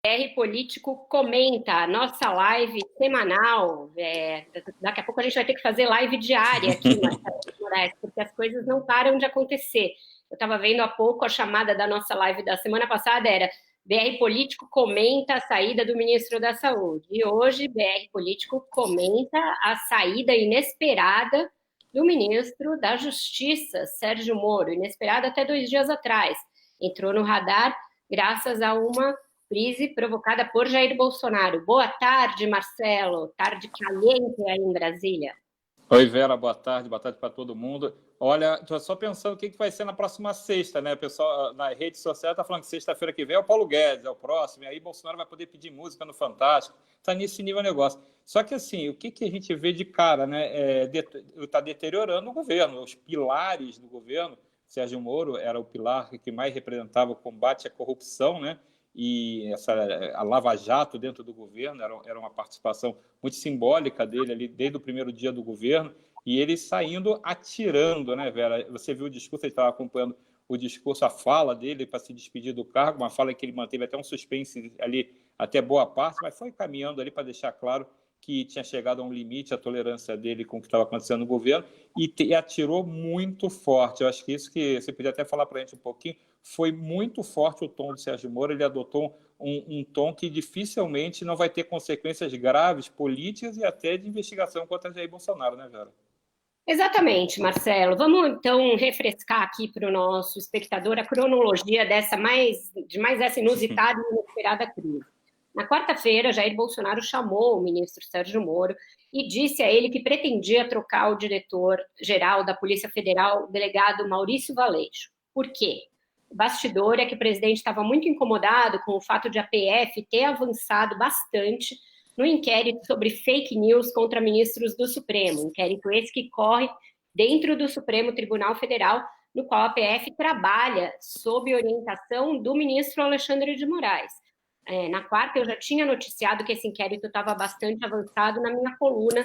BR Político comenta a nossa live semanal. Daqui a pouco a gente vai ter que fazer live diária aqui, Moraes, porque as coisas não param de acontecer. Eu estava vendo há pouco a chamada da nossa live da semana passada, era BR Político comenta a saída do ministro da Saúde. E hoje, BR Político comenta a saída inesperada do ministro da Justiça, Sérgio Moro, inesperada até 2 dias atrás. Entrou no radar graças a uma crise provocada por Jair Bolsonaro. Boa tarde, Marcelo. Tarde caliente aí em Brasília. Oi, Vera, boa tarde para todo mundo. Olha, estou só pensando o que vai ser na próxima sexta, né? O pessoal na rede social está falando que sexta-feira que vem é o Paulo Guedes, é o próximo, e aí Bolsonaro vai poder pedir música no Fantástico. Está nesse nível o negócio. Só que, assim, o que a gente vê de cara, né? Está deteriorando o governo, os pilares do governo. Sérgio Moro era o pilar que mais representava o combate à corrupção, né? E a Lava Jato dentro do governo era uma participação muito simbólica dele ali desde o primeiro dia do governo, e ele saindo atirando, né, Vera? Você viu o discurso, ele estava acompanhando o discurso, a fala dele para se despedir do cargo, uma fala que ele manteve até um suspense ali, até boa parte, mas foi caminhando ali para deixar claro que tinha chegado a um limite a tolerância dele com o que estava acontecendo no governo, e atirou muito forte. Eu acho que isso que você podia até falar para a gente um pouquinho, foi muito forte o tom do Sérgio Moro, ele adotou um tom que dificilmente não vai ter consequências graves, políticas e até de investigação contra Jair Bolsonaro, né, Vera? Exatamente, Marcelo. Vamos, então, refrescar aqui para o nosso espectador a cronologia de mais essa inusitada e inesperada crise. Na quarta-feira, Jair Bolsonaro chamou o ministro Sérgio Moro e disse a ele que pretendia trocar o diretor-geral da Polícia Federal, o delegado Maurício Valeixo. Por quê? O bastidor é que o presidente estava muito incomodado com o fato de a PF ter avançado bastante no inquérito sobre fake news contra ministros do Supremo, inquérito esse que corre dentro do Supremo Tribunal Federal, no qual a PF trabalha sob orientação do ministro Alexandre de Moraes. Na quarta, eu já tinha noticiado que esse inquérito estava bastante avançado na minha coluna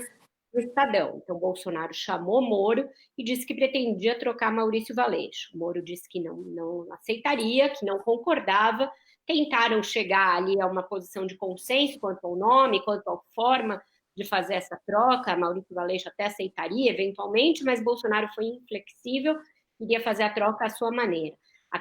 do Estadão. Então, Bolsonaro chamou Moro e disse que pretendia trocar Maurício Valeixo. Moro disse que não aceitaria, que não concordava. Tentaram chegar ali a uma posição de consenso quanto ao nome, quanto à forma de fazer essa troca. Maurício Valeixo até aceitaria, eventualmente, mas Bolsonaro foi inflexível, queria fazer a troca à sua maneira. Na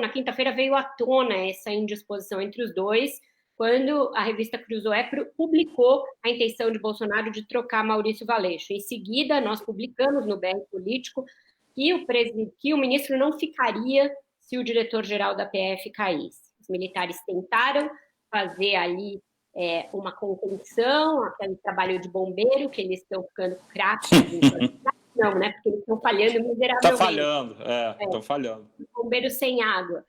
quinta-feira veio à tona essa indisposição entre os dois, quando a revista Cruzoé publicou a intenção de Bolsonaro de trocar Maurício Valeixo. Em seguida, nós publicamos no BR Político que o ministro não ficaria se o diretor-geral da PF caísse. Os militares tentaram fazer ali uma contenção, aquele trabalho de bombeiro, que eles estão ficando craques. Não, né? Porque eles estão falhando miseravelmente. Está falhando, estão falhando. Bombeiros sem água.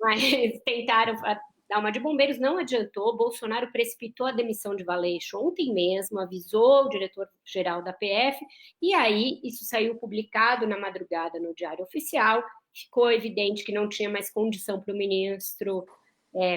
Mas tentaram dar uma de bombeiros, não adiantou. Bolsonaro precipitou a demissão de Valeixo ontem mesmo, avisou o diretor-geral da PF, e aí isso saiu publicado na madrugada no Diário Oficial. Ficou evidente que não tinha mais condição para o ministro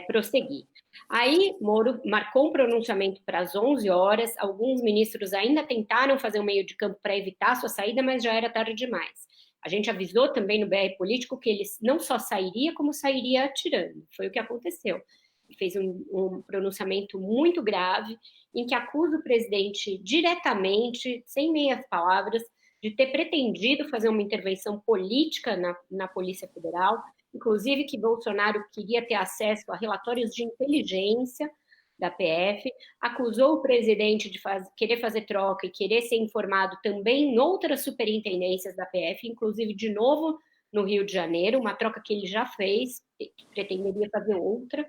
prosseguir. Aí, Moro marcou um pronunciamento para as 11 horas, alguns ministros ainda tentaram fazer um meio de campo para evitar sua saída, mas já era tarde demais. A gente avisou também no BR Político que ele não só sairia, como sairia atirando. Foi o que aconteceu. Ele fez um pronunciamento muito grave, em que acusa o presidente diretamente, sem meias palavras, de ter pretendido fazer uma intervenção política na Polícia Federal, inclusive que Bolsonaro queria ter acesso a relatórios de inteligência da PF, acusou o presidente de querer fazer troca e querer ser informado também em outras superintendências da PF, inclusive de novo no Rio de Janeiro, uma troca que ele já fez, que pretenderia fazer outra,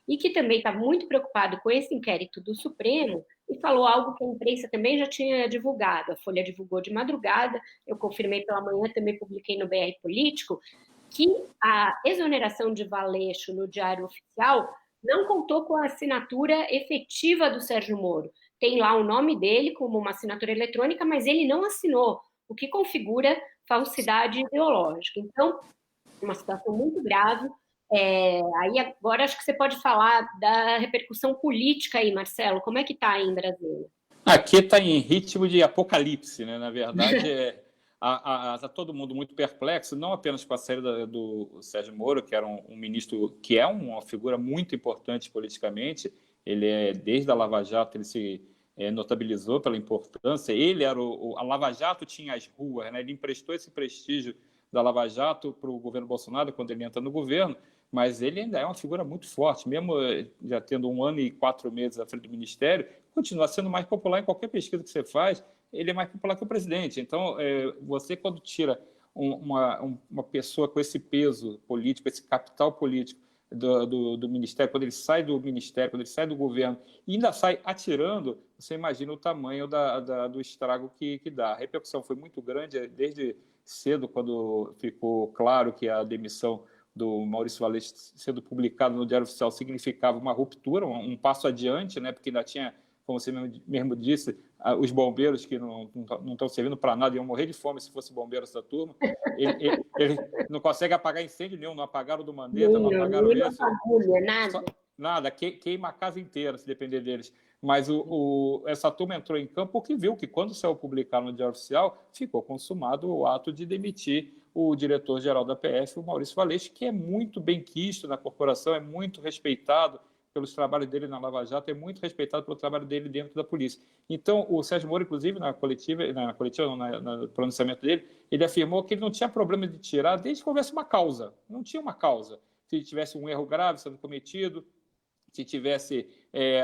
e que também está muito preocupado com esse inquérito do Supremo, e falou algo que a imprensa também já tinha divulgado. A Folha divulgou de madrugada, eu confirmei pela manhã, também publiquei no BR Político, que a exoneração de Valeixo no Diário Oficial não contou com a assinatura efetiva do Sérgio Moro. Tem lá o nome dele como uma assinatura eletrônica, mas ele não assinou, o que configura falsidade ideológica. Então, uma situação muito grave. Aí agora acho que você pode falar da repercussão política aí, Marcelo. Como é que está aí em Brasília? Aqui está em ritmo de apocalipse, né? Na verdade, Está todo mundo muito perplexo, não apenas com a saída do Sérgio Moro, que era um ministro que é uma figura muito importante politicamente. Ele desde a Lava Jato, ele se notabilizou pela importância. Ele era a Lava Jato tinha as ruas, né? Ele emprestou esse prestígio da Lava Jato para o governo Bolsonaro quando ele entra no governo, mas ele ainda é uma figura muito forte, mesmo já tendo 1 ano e 4 meses à frente do ministério, continua sendo mais popular em qualquer pesquisa que você faz. Ele é mais popular que o presidente. Então, você, quando tira uma pessoa com esse peso político, esse capital político do ministério, quando ele sai do ministério, quando ele sai do governo e ainda sai atirando, você imagina o tamanho do estrago que dá. A repercussão foi muito grande desde cedo, quando ficou claro que a demissão do Maurício Valete sendo publicado no Diário Oficial significava uma ruptura, um passo adiante, né? Porque ainda tinha, como você mesmo disse, os bombeiros que não estão servindo para nada, iam morrer de fome se fosse bombeiro essa turma. Ele não consegue apagar incêndio nenhum, não apagaram do Mandetta, não apagaram esse. Nada, queima a casa inteira, se depender deles. Mas essa turma entrou em campo porque viu que, quando saiu publicado no Diário Oficial, ficou consumado o ato de demitir o diretor-geral da PF, o Maurício Valete, que é muito bem quisto na corporação, é muito respeitado pelos trabalhos dele na Lava Jato, é muito respeitado pelo trabalho dele dentro da polícia. Então, o Sérgio Moro, inclusive, no pronunciamento dele, ele afirmou que ele não tinha problema de tirar desde que houvesse uma causa. Não tinha uma causa. Se tivesse um erro grave sendo cometido, se tivesse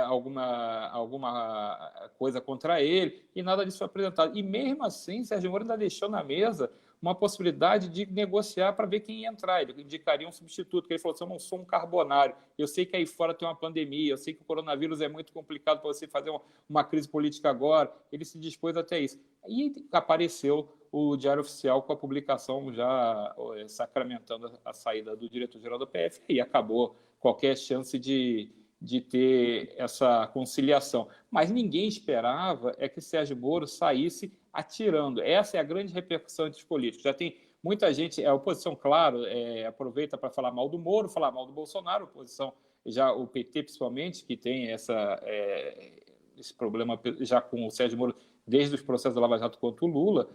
alguma coisa contra ele, e nada disso foi apresentado. E mesmo assim, Sérgio Moro ainda deixou na mesa uma possibilidade de negociar para ver quem ia entrar. Ele indicaria um substituto, porque ele falou assim: eu não sou um carbonário, eu sei que aí fora tem uma pandemia, eu sei que o coronavírus é muito complicado para você fazer uma crise política agora. Ele se dispôs até isso. E apareceu o Diário Oficial com a publicação já sacramentando a saída do diretor-geral da PF, e acabou qualquer chance de ter essa conciliação. Mas ninguém esperava que Sérgio Moro saísse atirando. Essa é a grande repercussão entre os políticos. Já tem muita gente, a oposição, claro, aproveita para falar mal do Moro, falar mal do Bolsonaro, a oposição, já o PT principalmente, que tem esse problema já com o Sérgio Moro desde os processos da Lava Jato contra o Lula,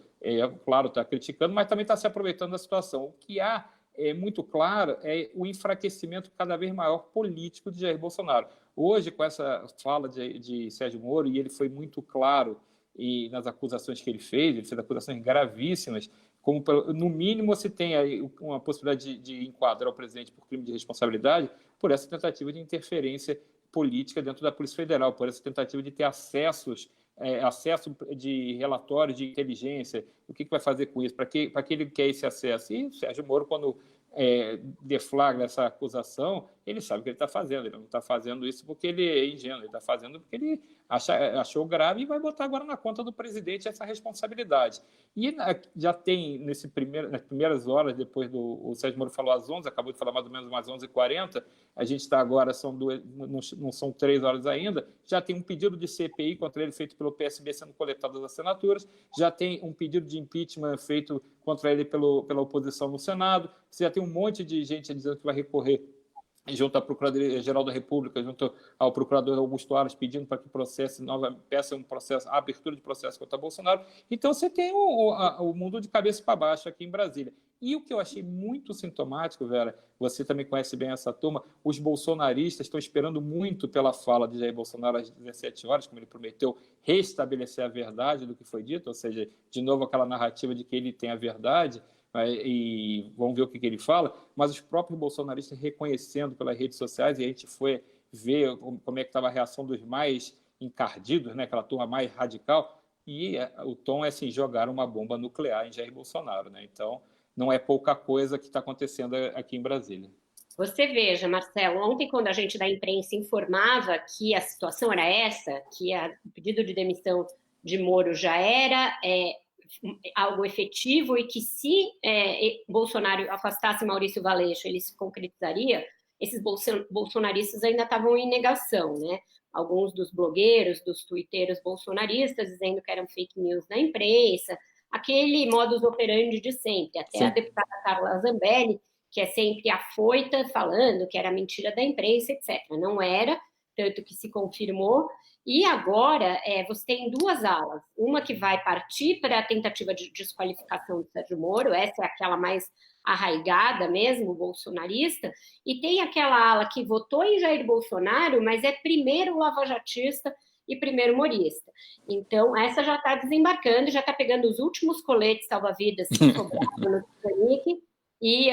claro, está criticando, mas também está se aproveitando da situação. O que há muito claro é o enfraquecimento cada vez maior político de Jair Bolsonaro. Hoje, com essa fala de Sérgio Moro, e ele foi muito claro nas acusações que ele fez acusações gravíssimas, como, no mínimo, se tem aí uma possibilidade de enquadrar o presidente por crime de responsabilidade por essa tentativa de interferência política dentro da Polícia Federal, por essa tentativa de ter acesso de relatórios de inteligência. O que vai fazer com isso? Para que ele quer esse acesso? E o Sérgio Moro, quando deflagra essa acusação, ele sabe o que ele está fazendo. Ele não está fazendo isso porque ele é ingênuo, ele está fazendo porque ele achou grave e vai botar agora na conta do presidente essa responsabilidade. E já tem, nas primeiras horas, depois o Sérgio Moro falou às 11, acabou de falar mais ou menos umas 11h40, a gente está agora, não são 3 horas ainda, já tem um pedido de CPI contra ele feito pelo PSB sendo coletadas as assinaturas, já tem um pedido de impeachment feito contra ele pela oposição no Senado, você já tem um monte de gente dizendo que vai recorrer junto à Procuradoria-Geral da República, junto ao Procurador Augusto Aras, pedindo para que peça a abertura de processo contra Bolsonaro. Então, você tem o mundo de cabeça para baixo aqui em Brasília. E o que eu achei muito sintomático, Vera, você também conhece bem essa turma, os bolsonaristas estão esperando muito pela fala de Jair Bolsonaro às 17 horas, como ele prometeu restabelecer a verdade do que foi dito, ou seja, de novo aquela narrativa de que ele tem a verdade, e vamos ver o que ele fala, mas os próprios bolsonaristas reconhecendo pelas redes sociais, e a gente foi ver como é que estava a reação dos mais encardidos, né, aquela turma mais radical, e o tom é assim, jogar uma bomba nuclear em Jair Bolsonaro, né? Então, não é pouca coisa que está acontecendo aqui em Brasília. Você veja, Marcelo, ontem, quando a gente da imprensa informava que a situação era essa, que o pedido de demissão de Moro já era algo efetivo e que, se Bolsonaro afastasse Maurício Valete, ele se concretizaria, esses bolsonaristas ainda estavam em negação, né? Alguns dos blogueiros, dos tuiteiros bolsonaristas, dizendo que eram fake news da imprensa, aquele modus operandi de sempre. Até a deputada Carla Zambelli, que é sempre afoita, falando que era mentira da imprensa, etc. Não era, tanto que se confirmou. E agora você tem duas alas. Uma que vai partir para a tentativa de desqualificação do Sérgio Moro, essa é aquela mais arraigada mesmo, bolsonarista, e tem aquela ala que votou em Jair Bolsonaro, mas é primeiro lavajatista e primeiro humorista. Então, essa já está desembarcando, já está pegando os últimos coletes salva-vidas que sobraram no Titanic, e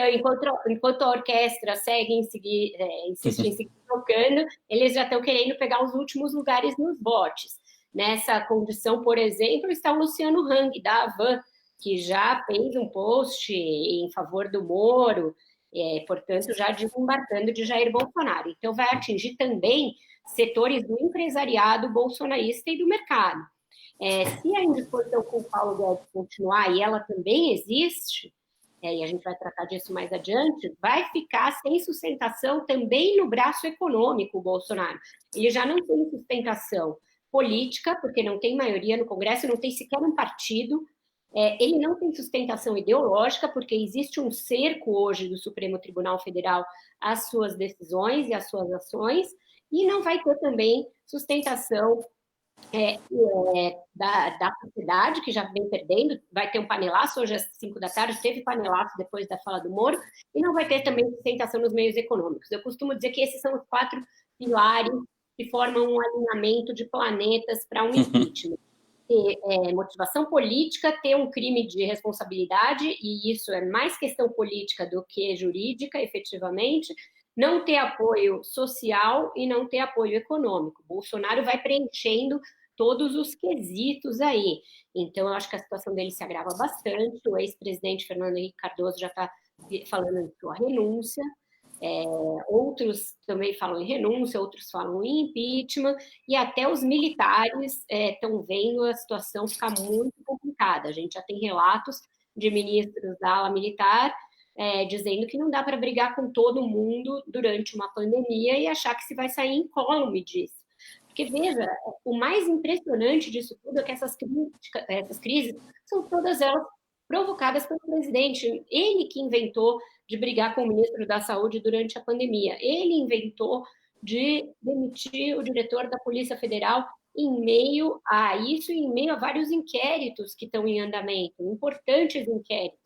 enquanto a orquestra segue insiste em seguir tocando, eles já estão querendo pegar os últimos lugares nos botes. Nessa condição, por exemplo, está o Luciano Hang, da Havan, que já fez um post em favor do Moro, portanto, já desembarcando de Jair Bolsonaro. Então, vai atingir também setores do empresariado bolsonarista e do mercado. Se a indisposição com o Paulo Guedes continuar, e ela também existe, e a gente vai tratar disso mais adiante, vai ficar sem sustentação também no braço econômico o Bolsonaro. Ele já não tem sustentação política, porque não tem maioria no Congresso, não tem sequer um partido. Ele não tem sustentação ideológica, porque existe um cerco hoje do Supremo Tribunal Federal às suas decisões e às suas ações, e não vai ter também sustentação da sociedade, que já vem perdendo. Vai ter um panelaço hoje às 5 da tarde, teve panelaço depois da fala do Moro, e não vai ter também sustentação nos meios econômicos. Eu costumo dizer que esses são os 4 pilares que formam um alinhamento de planetas para um impeachment. Ter motivação política, ter um crime de responsabilidade, e isso é mais questão política do que jurídica, efetivamente, não ter apoio social e não ter apoio econômico. Bolsonaro vai preenchendo todos os quesitos aí. Então, eu acho que a situação dele se agrava bastante. O ex-presidente Fernando Henrique Cardoso já está falando em sua renúncia. Outros também falam em renúncia, outros falam em impeachment, e até os militares estão vendo a situação ficar muito complicada. A gente já tem relatos de ministros da ala militar dizendo que não dá para brigar com todo mundo durante uma pandemia e achar que se vai sair incólume disso. Porque, veja, o mais impressionante disso tudo é que essas crises são todas elas provocadas pelo presidente. Ele que inventou de brigar com o ministro da Saúde durante a pandemia. Ele inventou de demitir o diretor da Polícia Federal em meio a isso, em meio a vários inquéritos que estão em andamento, importantes inquéritos.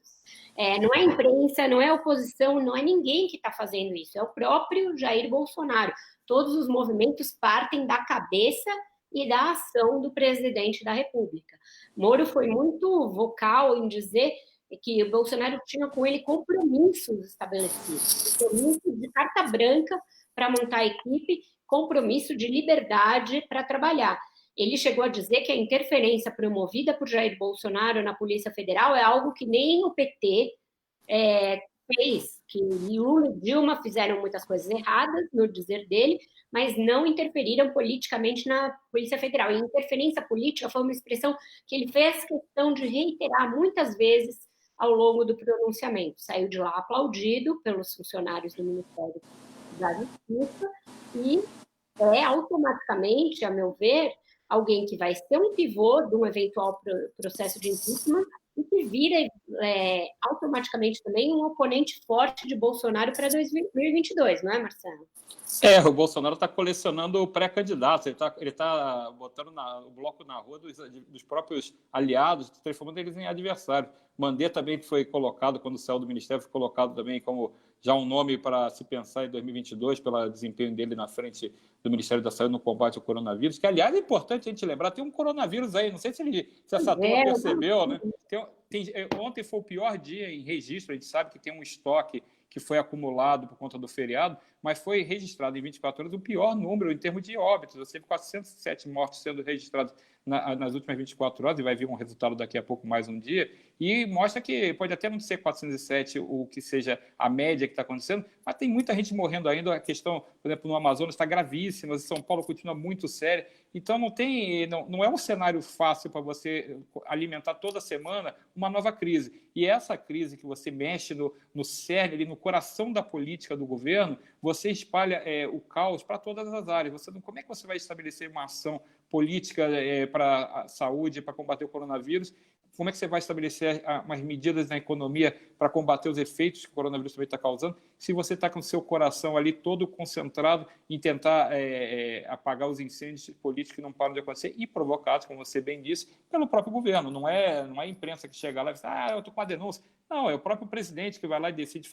Não é a imprensa, não é a oposição, não é ninguém que está fazendo isso, é o próprio Jair Bolsonaro. Todos os movimentos partem da cabeça e da ação do presidente da República. Moro foi muito vocal em dizer que o Bolsonaro tinha com ele compromissos estabelecidos, compromissos de carta branca para montar a equipe, compromisso de liberdade para trabalhar. Ele chegou a dizer que a interferência promovida por Jair Bolsonaro na Polícia Federal é algo que nem o PT fez, que Lula e Dilma fizeram muitas coisas erradas, no dizer dele, mas não interferiram politicamente na Polícia Federal. E interferência política foi uma expressão que ele fez questão de reiterar muitas vezes ao longo do pronunciamento. Saiu de lá aplaudido pelos funcionários do Ministério da Justiça e automaticamente, a meu ver, alguém que vai ser um pivô de um eventual processo de impeachment e que vira automaticamente também um oponente forte de Bolsonaro para 2022, não é, Marcelo? O Bolsonaro está colecionando pré-candidatos, ele tá botando o bloco na rua dos próprios aliados, transformando eles em adversários. Mandetta também foi colocado, quando saiu do Ministério, foi colocado também como já um nome para se pensar em 2022, pelo desempenho dele na frente do Ministério da Saúde no combate ao coronavírus, que, aliás, é importante a gente lembrar, tem um coronavírus aí, não sei se essa turma percebeu, né? Ontem foi o pior dia em registro, a gente sabe que tem um estoque que foi acumulado por conta do feriado, mas foi registrado em 24 horas o pior número em termos de óbitos. Você teve 407 mortes sendo registrados nas últimas 24 horas, e vai vir um resultado daqui a pouco, mais um dia, e mostra que pode até não ser 407 o que seja a média que está acontecendo, mas tem muita gente morrendo ainda. A questão, por exemplo, no Amazonas está gravíssima, em São Paulo continua muito séria, então não é um cenário fácil para você alimentar toda semana uma nova crise. E essa crise que você mexe no cerne, ali, no coração da política do governo, você espalha o caos para todas as áreas. Como é que você vai estabelecer uma ação política para a saúde, para combater o coronavírus, como é que você vai estabelecer umas medidas na economia para combater os efeitos que o coronavírus também está causando, se você está com o seu coração ali todo concentrado em tentar apagar os incêndios políticos que não param de acontecer e provocados, como você bem disse, pelo próprio governo. Não é a imprensa que chega lá e diz, eu estou com a denúncia. Não, é o próprio presidente que vai lá e decide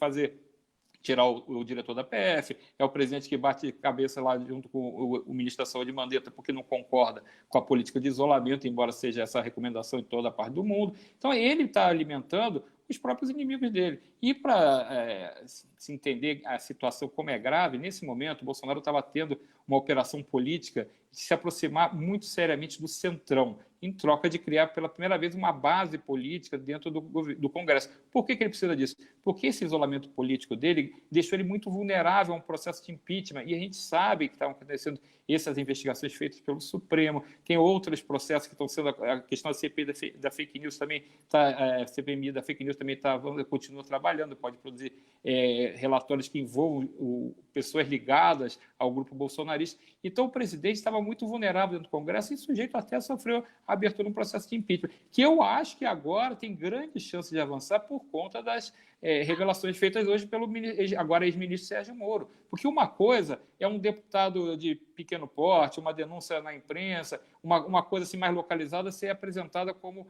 tirar o diretor da PF, é o presidente que bate cabeça lá junto com o ministro da Saúde, Mandetta, porque não concorda com a política de isolamento, embora seja essa recomendação em toda a parte do mundo. Então, ele está alimentando os próprios inimigos dele. E para se entender a situação como é grave, nesse momento, o Bolsonaro estava tendo uma operação política de se aproximar muito seriamente do centrão, em troca de criar pela primeira vez uma base política dentro do Congresso. Por que ele precisa disso? Porque esse isolamento político dele deixou ele muito vulnerável a um processo de impeachment, e a gente sabe que estão acontecendo essas investigações feitas pelo Supremo, tem outros processos que estão sendo, a questão da CPI da fake news também, a CPMI da fake news também continua trabalhando, pode produzir relatórios que envolvam pessoas ligadas ao grupo bolsonarista. Então, o presidente estava muito vulnerável dentro do Congresso e sujeito até sofreu a abertura de um processo de impeachment, que eu acho que agora tem grandes chances de avançar por conta das revelações feitas hoje pelo agora ex-ministro Sérgio Moro. Porque uma coisa é um deputado de pequeno porte, uma denúncia na imprensa, uma coisa assim mais localizada ser apresentada como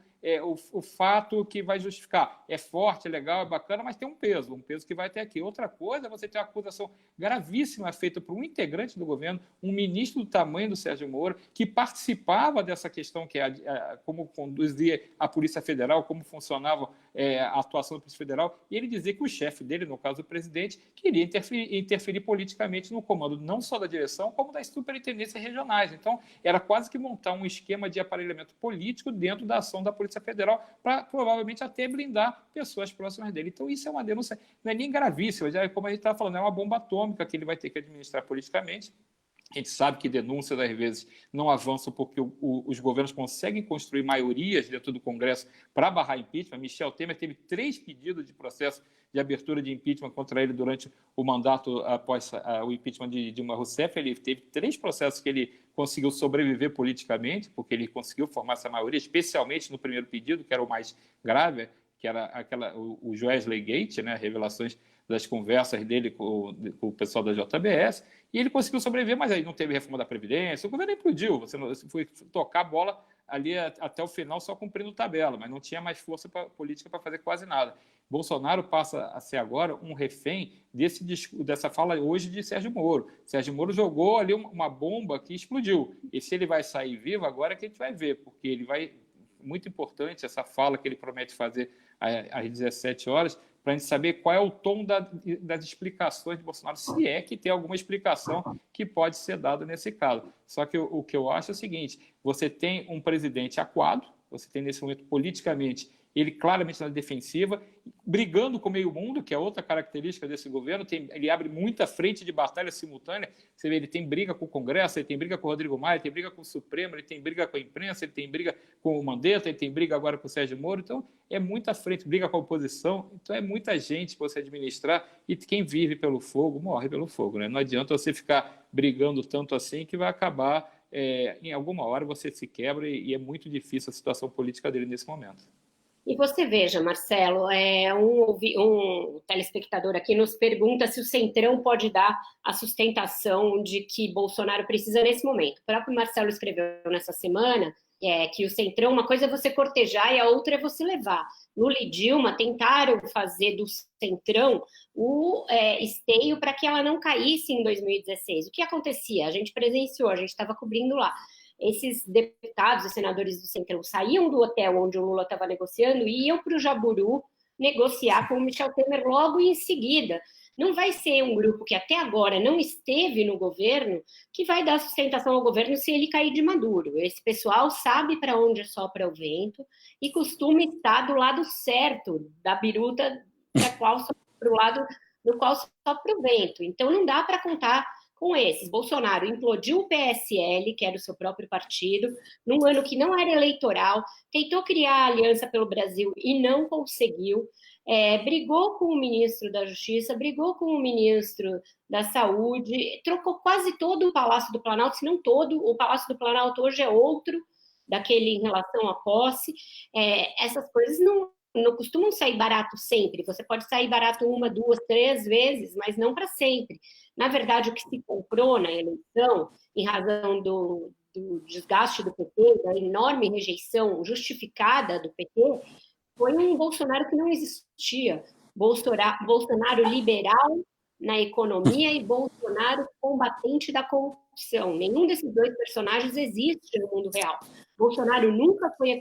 o fato que vai justificar. É forte, é legal, é bacana, mas tem um peso que vai até aqui. Outra coisa é você ter uma acusação gravíssima feita por um integrante do governo, um ministro do tamanho do Sérgio Moro, que participava dessa questão, que como conduzia a Polícia Federal, como funcionava a atuação da Polícia Federal, e ele dizer que o chefe dele, no caso o presidente, queria interferir politicamente no comando não só da direção, como das superintendências regionais. Então, era quase que montar um esquema de aparelhamento político dentro da ação da Polícia Federal para, provavelmente, até blindar pessoas próximas dele. Então, isso é uma denúncia, não é nem gravíssima, já, como a gente estava falando, é uma bomba atômica que ele vai ter que administrar politicamente. A gente sabe que denúncias, às vezes, não avançam porque os governos conseguem construir maiorias dentro do Congresso para barrar impeachment. Michel Temer teve 3 pedidos de processo de abertura de impeachment contra ele durante o mandato após o impeachment de Dilma Rousseff. Ele teve 3 processos que ele conseguiu sobreviver politicamente, porque ele conseguiu formar essa maioria, especialmente no primeiro pedido, que era o mais grave, que era o Joesley Gate, né, revelações das conversas dele com o pessoal da JBS, e ele conseguiu sobreviver, mas aí não teve reforma da Previdência, o governo implodiu, você foi tocar a bola ali até o final só cumprindo tabela, mas não tinha mais força política para fazer quase nada. Bolsonaro passa a ser agora um refém dessa fala hoje de Sérgio Moro. Sérgio Moro jogou ali uma bomba que explodiu, e se ele vai sair vivo agora é que a gente vai ver, porque ele vai... Muito importante essa fala que ele promete fazer às 17 horas, para a gente saber qual é o tom das explicações de Bolsonaro, se é que tem alguma explicação que pode ser dada nesse caso. Só que o que eu acho é o seguinte, você tem um presidente acuado, você tem nesse momento politicamente ele claramente na defensiva, brigando com o meio mundo, que é outra característica desse governo, ele abre muita frente de batalha simultânea, você vê, ele tem briga com o Congresso, ele tem briga com o Rodrigo Maia, ele tem briga com o Supremo, ele tem briga com a imprensa, ele tem briga com o Mandetta, ele tem briga agora com o Sérgio Moro, então é muita frente, briga com a oposição, então é muita gente para você administrar, e quem vive pelo fogo, morre pelo fogo, né? Não adianta você ficar brigando tanto assim que vai acabar, em alguma hora você se quebra e é muito difícil a situação política dele nesse momento. E você veja, Marcelo, um telespectador aqui nos pergunta se o Centrão pode dar a sustentação de que Bolsonaro precisa nesse momento. O próprio Marcelo escreveu nessa semana que o Centrão, uma coisa é você cortejar e a outra é você levar. Lula e Dilma tentaram fazer do Centrão o esteio para que ela não caísse em 2016. O que acontecia? A gente presenciou, a gente estava cobrindo lá. Esses deputados e senadores do Centrão saíam do hotel onde o Lula estava negociando e iam para o Jaburu negociar com o Michel Temer logo em seguida. Não vai ser um grupo que até agora não esteve no governo que vai dar sustentação ao governo se ele cair de maduro. Esse pessoal sabe para onde sopra o vento e costuma estar do lado certo da biruta para o lado do qual sopra o vento. Então não dá para contar com esses. Bolsonaro implodiu o PSL, que era o seu próprio partido, num ano que não era eleitoral, tentou criar a Aliança pelo Brasil e não conseguiu, brigou com o ministro da Justiça, brigou com o ministro da Saúde, trocou quase todo o Palácio do Planalto, se não todo, o Palácio do Planalto hoje é outro, daquele em relação à posse. Essas coisas não costumam sair barato sempre. Você pode sair barato 1, 2, 3 vezes, mas não para sempre. Na verdade, o que se comprou na eleição, em razão do desgaste do PT, da enorme rejeição justificada do PT, foi um Bolsonaro que não existia. Bolsonaro liberal na economia e Bolsonaro combatente da corrupção. Nenhum desses dois personagens existe no mundo real. Bolsonaro nunca foi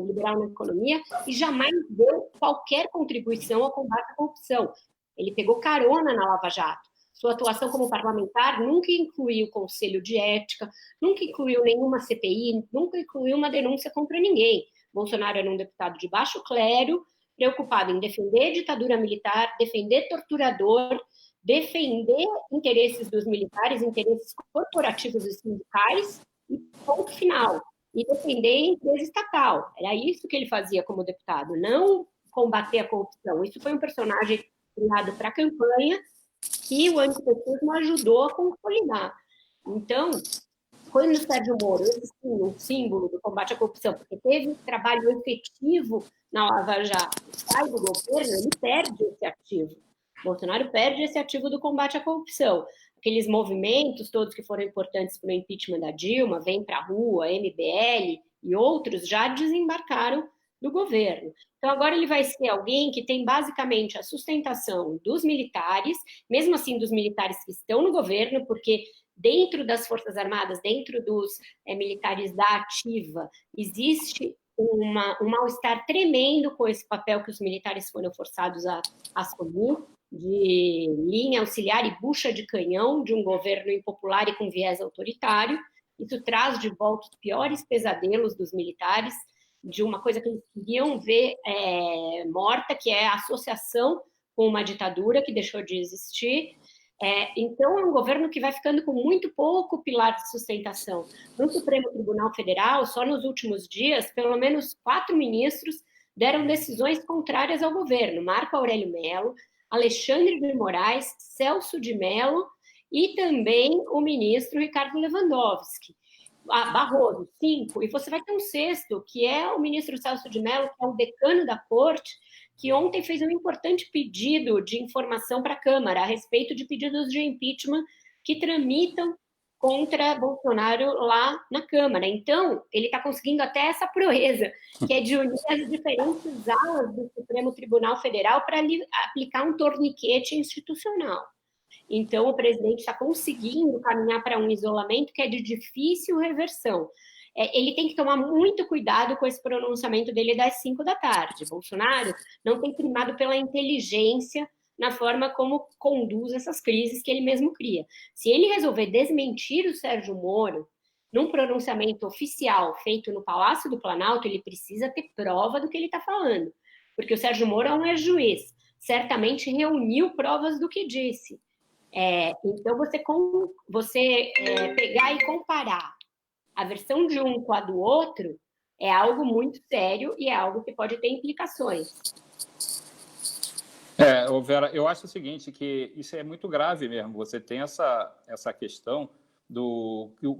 liberal na economia e jamais deu qualquer contribuição ao combate à corrupção. Ele pegou carona na Lava Jato. Sua atuação como parlamentar nunca incluiu conselho de ética, nunca incluiu nenhuma CPI, nunca incluiu uma denúncia contra ninguém. Bolsonaro era um deputado de baixo clero, preocupado em defender a ditadura militar, defender torturador, defender interesses dos militares, interesses corporativos e sindicais, e ponto final. E defender a empresa estatal. Era isso que ele fazia como deputado, não combater a corrupção. Isso foi um personagem criado para a campanha que o antipetismo ajudou a consolidar. Então, quando o Sérgio Moro, esse sim, um símbolo do combate à corrupção, porque teve trabalho efetivo na Lava Jato, sai do governo, ele perde esse ativo. Bolsonaro perde esse ativo do combate à corrupção. Aqueles movimentos todos que foram importantes para o impeachment da Dilma, Vem para a Rua, MBL e outros, já desembarcaram do governo. Então, agora ele vai ser alguém que tem basicamente a sustentação dos militares, mesmo assim dos militares que estão no governo, porque dentro das Forças Armadas, dentro dos militares da ativa, existe um mal-estar tremendo com esse papel que os militares foram forçados a assumir, de linha auxiliar e bucha de canhão de um governo impopular e com viés autoritário. Isso traz de volta os piores pesadelos dos militares, de uma coisa que eles queriam ver morta, que é a associação com uma ditadura que deixou de existir. Então, é um governo que vai ficando com muito pouco pilar de sustentação. No Supremo Tribunal Federal, só nos últimos dias, pelo menos 4 ministros deram decisões contrárias ao governo. Marco Aurélio Mello, Alexandre de Moraes, Celso de Mello e também o ministro Ricardo Lewandowski. Barroso, 5, e você vai ter um 6º, que é o ministro Celso de Mello, que é o decano da corte, que ontem fez um importante pedido de informação para a Câmara a respeito de pedidos de impeachment que tramitam contra Bolsonaro lá na Câmara. Então, ele está conseguindo até essa proeza, que é de unir as diferentes alas do Supremo Tribunal Federal para aplicar um torniquete institucional. Então, o presidente está conseguindo caminhar para um isolamento que é de difícil reversão. Ele tem que tomar muito cuidado com esse pronunciamento dele das 5 da tarde. Bolsonaro não tem primado pela inteligência na forma como conduz essas crises que ele mesmo cria. Se ele resolver desmentir o Sérgio Moro num pronunciamento oficial feito no Palácio do Planalto, ele precisa ter prova do que ele está falando. Porque o Sérgio Moro é um ex-juiz, certamente reuniu provas do que disse. Então, você pegar e comparar a versão de um com a do outro é algo muito sério e é algo que pode ter implicações. Vera, eu acho o seguinte, que isso é muito grave mesmo. Você tem essa questão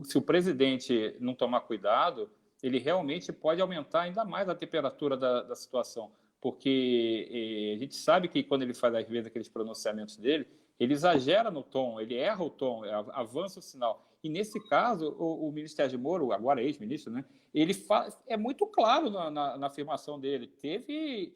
se o presidente não tomar cuidado, ele realmente pode aumentar ainda mais a temperatura da situação, porque a gente sabe que quando ele faz, às vezes, aqueles pronunciamentos dele, ele exagera no tom, ele erra o tom, avança o sinal. E, nesse caso, o ministro Sérgio Moro, agora ex-ministro, né, ele é muito claro na afirmação dele. Teve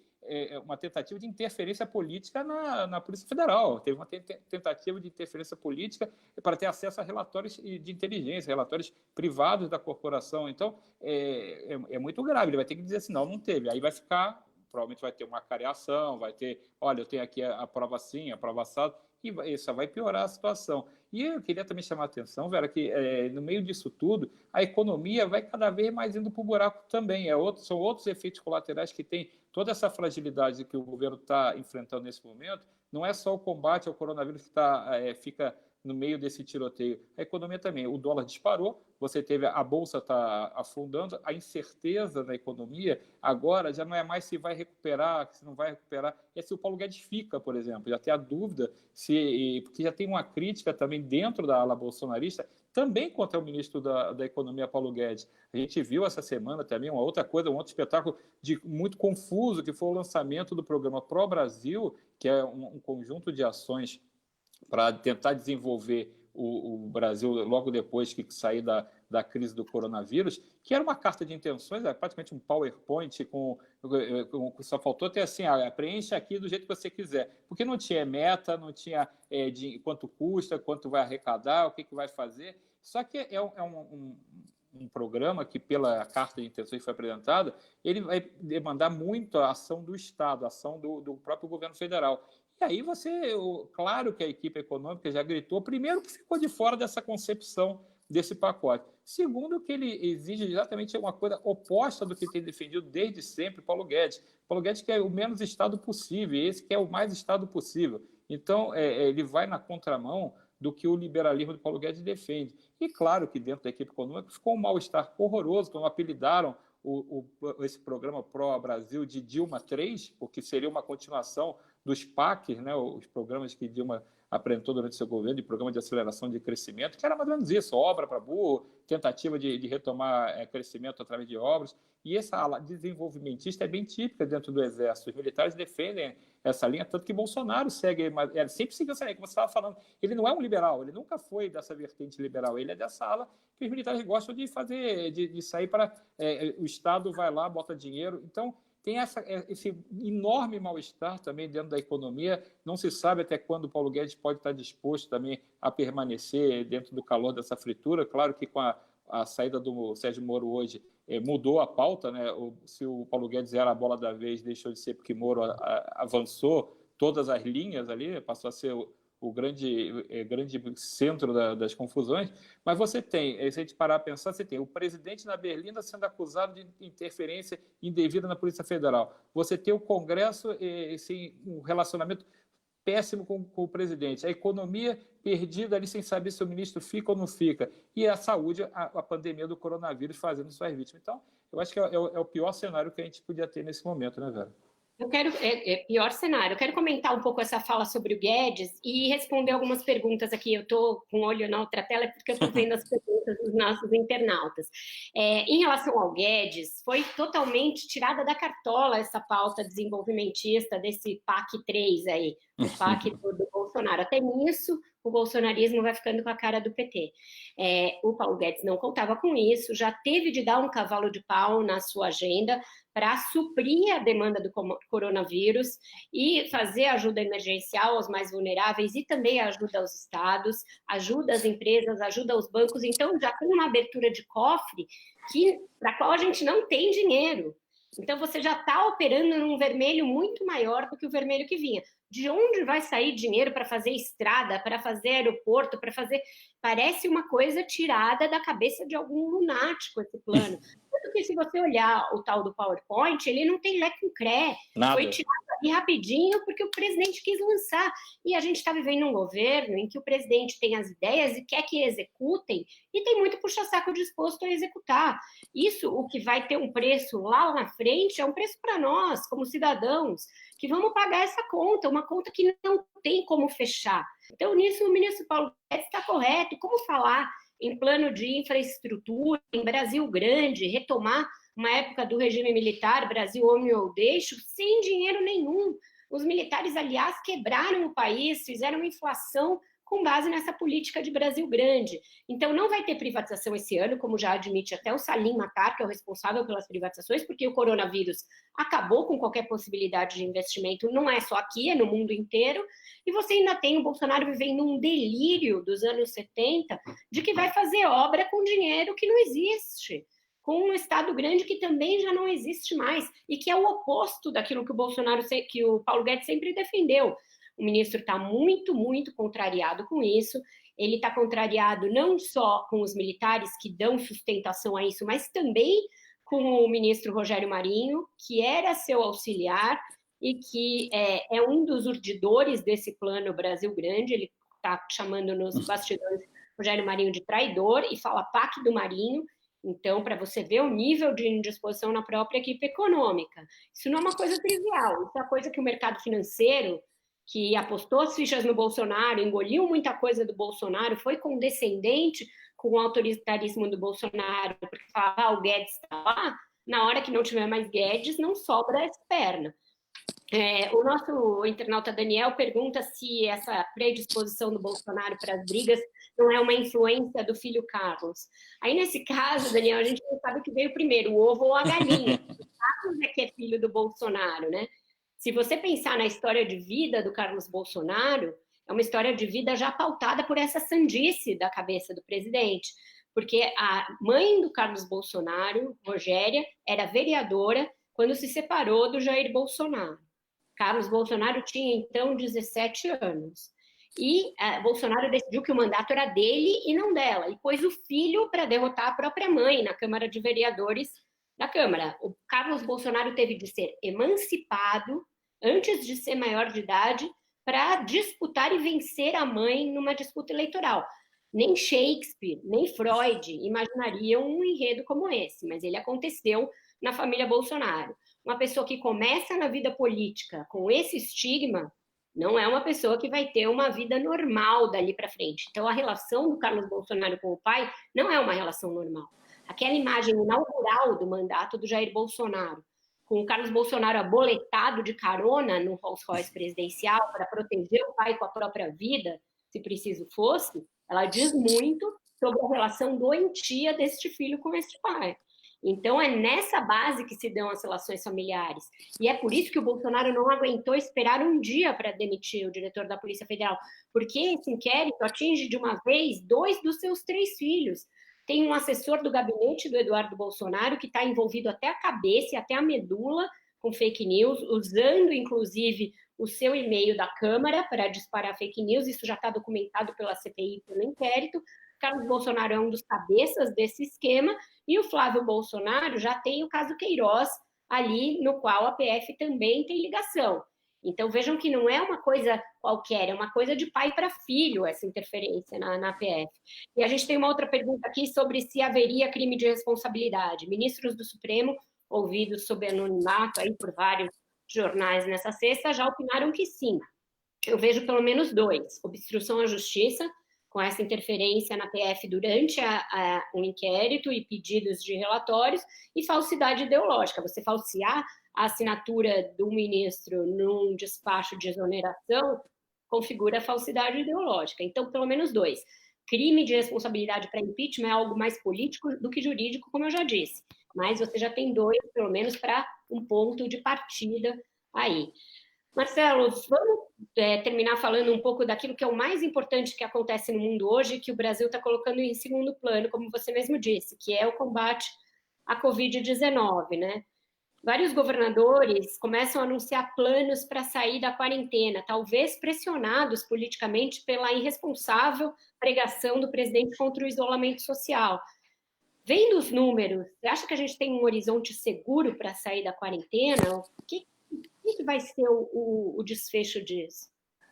uma tentativa de interferência política na Polícia Federal, teve uma tentativa de interferência política para ter acesso a relatórios de inteligência, relatórios privados da corporação. Então, é muito grave. Ele vai ter que dizer assim, não teve. Aí vai ficar, provavelmente vai ter uma careação, vai ter, olha, eu tenho aqui a prova assim, a prova assado, e isso vai piorar a situação. E eu queria também chamar a atenção, Vera, que no meio disso tudo, a economia vai cada vez mais indo para o buraco também. São outros efeitos colaterais que tem toda essa fragilidade que o governo está enfrentando nesse momento. Não é só o combate ao coronavírus que fica no meio desse tiroteio. A economia também, o dólar disparou, você teve a bolsa está afundando, a incerteza da economia agora já não é mais se vai recuperar, se não vai recuperar, é se o Paulo Guedes fica, por exemplo, já tem a dúvida, porque já tem uma crítica também dentro da ala bolsonarista, também contra o ministro da Economia, Paulo Guedes. A gente viu essa semana também uma outra coisa, um outro espetáculo muito confuso, que foi o lançamento do programa Pro Brasil, que é um conjunto de ações para tentar desenvolver o Brasil logo depois que sair da crise do coronavírus, que era uma carta de intenções, praticamente um PowerPoint, só faltou ter assim, preencha aqui do jeito que você quiser, porque não tinha meta, não tinha de quanto custa, quanto vai arrecadar, o que vai fazer, só que é um programa que, pela carta de intenções que foi apresentada, ele vai demandar muito a ação do Estado, a ação do próprio governo federal. E aí claro que a equipe econômica já gritou, primeiro que ficou de fora dessa concepção desse pacote. Segundo, que ele exige exatamente uma coisa oposta do que tem defendido desde sempre Paulo Guedes. Paulo Guedes quer o menos Estado possível, e esse quer o mais Estado possível. Então, ele vai na contramão do que o liberalismo de Paulo Guedes defende. E claro que dentro da equipe econômica ficou um mal-estar horroroso, quando apelidaram esse programa Pro Brasil de Dilma 3, porque seria uma continuação dos PACs, né, os programas que Dilma apresentou durante seu governo, de programa de aceleração de crescimento, que era mais ou menos isso, obra para burro, tentativa de retomar crescimento através de obras. E essa ala desenvolvimentista é bem típica dentro do Exército. Os militares defendem essa linha, tanto que Bolsonaro sempre seguiu essa linha, como você estava falando. Ele não é um liberal, ele nunca foi dessa vertente liberal, ele é dessa ala que os militares gostam de fazer, de sair para... o Estado vai lá, bota dinheiro. Então, tem esse enorme mal-estar também dentro da economia. Não se sabe até quando o Paulo Guedes pode estar disposto também a permanecer dentro do calor dessa fritura. Claro que com a saída do Sérgio Moro hoje mudou a pauta, né? Se o Paulo Guedes era a bola da vez, deixou de ser porque Moro avançou todas as linhas ali, passou a ser o grande centro das confusões, mas você tem, se a gente parar a pensar, você tem o presidente na Berlinda sendo acusado de interferência indevida na Polícia Federal, você tem o Congresso, um relacionamento péssimo com o presidente, a economia perdida ali sem saber se o ministro fica ou não fica, e a saúde, a pandemia do coronavírus fazendo suas vítimas. Então, eu acho que é o pior cenário que a gente podia ter nesse momento, né, Vera? Pior cenário. Eu quero comentar um pouco essa fala sobre o Guedes e responder algumas perguntas aqui. Eu estou com o olho na outra tela porque eu estou vendo as perguntas dos nossos internautas. Em relação ao Guedes, foi totalmente tirada da cartola essa pauta desenvolvimentista desse PAC 3 aí, o PAC do Bolsonaro. Até nisso, o bolsonarismo vai ficando com a cara do PT. O Paulo Guedes não contava com isso, já teve de dar um cavalo de pau na sua agenda para suprir a demanda do coronavírus e fazer ajuda emergencial aos mais vulneráveis e também ajuda aos estados, ajuda as empresas, ajuda aos bancos. Então, já tem uma abertura de cofre para a qual a gente não tem dinheiro. Então, você já está operando num vermelho muito maior do que o vermelho que vinha. De onde vai sair dinheiro para fazer estrada, para fazer aeroporto, para fazer... Parece uma coisa tirada da cabeça de algum lunático esse plano. Tanto que, se você olhar o tal do PowerPoint, ele não tem lé com cré. Nada. Foi tirado ali rapidinho porque o presidente quis lançar. E a gente está vivendo um governo em que o presidente tem as ideias e quer que executem, e tem muito puxa-saco disposto a executar. Isso, o que vai ter um preço lá na frente, é um preço para nós, como cidadãos, que vamos pagar essa conta, uma conta que não tem como fechar. Então, nisso, o ministro Paulo Guedes está correto. Como falar em plano de infraestrutura, em Brasil grande, retomar uma época do regime militar, Brasil homem ou deixo, sem dinheiro nenhum. Os militares, aliás, quebraram o país, fizeram inflação com base nessa política de Brasil grande. Então, não vai ter privatização esse ano, como já admite até o Salim Matar, que é o responsável pelas privatizações, porque o coronavírus acabou com qualquer possibilidade de investimento, não é só aqui, é no mundo inteiro, e você ainda tem o Bolsonaro vivendo um delírio dos anos 70, de que vai fazer obra com dinheiro que não existe, com um Estado grande que também já não existe mais, e que é o oposto daquilo que o Paulo Guedes sempre defendeu. O ministro está muito, muito contrariado com isso. Ele está contrariado não só com os militares que dão sustentação a isso, mas também com o ministro Rogério Marinho, que era seu auxiliar e que é um dos urdidores desse plano Brasil Grande. Ele está chamando nos bastidores Rogério Marinho de traidor e fala PAC do Marinho. Então, para você ver o nível de indisposição na própria equipe econômica. Isso não é uma coisa trivial, isso é uma coisa que o mercado financeiro, que apostou as fichas no Bolsonaro, engoliu muita coisa do Bolsonaro, foi condescendente com o autoritarismo do Bolsonaro, porque falava, o Guedes está lá, na hora que não tiver mais Guedes, não sobra essa perna. O nosso internauta Daniel pergunta se essa predisposição do Bolsonaro para as brigas não é uma influência do filho Carlos. Aí, nesse caso, Daniel, a gente não sabe o que veio primeiro, o ovo ou a galinha. O Carlos é que é filho do Bolsonaro, né? Se você pensar na história de vida do Carlos Bolsonaro, é uma história de vida já pautada por essa sandice da cabeça do presidente. Porque a mãe do Carlos Bolsonaro, Rogéria, era vereadora quando se separou do Jair Bolsonaro. Carlos Bolsonaro tinha, então, 17 anos. E Bolsonaro decidiu que o mandato era dele e não dela. E pôs o filho para derrotar a própria mãe na Câmara de Vereadores da Câmara. O Carlos Bolsonaro teve de ser emancipado antes de ser maior de idade para disputar e vencer a mãe numa disputa eleitoral. Nem Shakespeare, nem Freud imaginariam um enredo como esse, mas ele aconteceu na família Bolsonaro. Uma pessoa que começa na vida política com esse estigma não é uma pessoa que vai ter uma vida normal dali para frente. Então, a relação do Carlos Bolsonaro com o pai não é uma relação normal. Aquela imagem inaugural do mandato do Jair Bolsonaro, com o Carlos Bolsonaro aboletado de carona no Rolls Royce presidencial para proteger o pai com a própria vida, se preciso fosse, ela diz muito sobre a relação doentia deste filho com este pai. Então, é nessa base que se dão as relações familiares. E é por isso que o Bolsonaro não aguentou esperar um dia para demitir o diretor da Polícia Federal, porque esse inquérito atinge de uma vez 2 dos seus 3 filhos. Tem um assessor do gabinete do Eduardo Bolsonaro que está envolvido até a cabeça e até a medula com fake news, usando, inclusive, o seu e-mail da Câmara para disparar fake news. Isso já está documentado pela CPI, pelo inquérito. Carlos Bolsonaro é um dos cabeças desse esquema, e o Flávio Bolsonaro já tem o caso Queiroz ali, no qual a PF também tem ligação. Então, vejam que não é uma coisa qualquer, é uma coisa de pai para filho, essa interferência na PF. E a gente tem uma outra pergunta aqui sobre se haveria crime de responsabilidade. Ministros do Supremo, ouvidos sob anonimato aí por vários jornais nessa sexta, já opinaram que sim. Eu vejo pelo menos 2. Obstrução à justiça, com essa interferência na PF durante um inquérito e pedidos de relatórios, e falsidade ideológica. Você falsear a assinatura do ministro num despacho de exoneração configura falsidade ideológica. Então, pelo menos 2. Crime de responsabilidade para impeachment é algo mais político do que jurídico, como eu já disse. Mas você já tem 2, pelo menos, para um ponto de partida aí. Marcelo, vamos terminar falando um pouco daquilo que é o mais importante que acontece no mundo hoje, que o Brasil está colocando em segundo plano, como você mesmo disse, que é o combate à Covid-19, né? Vários governadores começam a anunciar planos para sair da quarentena, talvez pressionados politicamente pela irresponsável pregação do presidente contra o isolamento social. Vendo os números, você acha que a gente tem um horizonte seguro para sair da quarentena? O que vai ser o desfecho disso?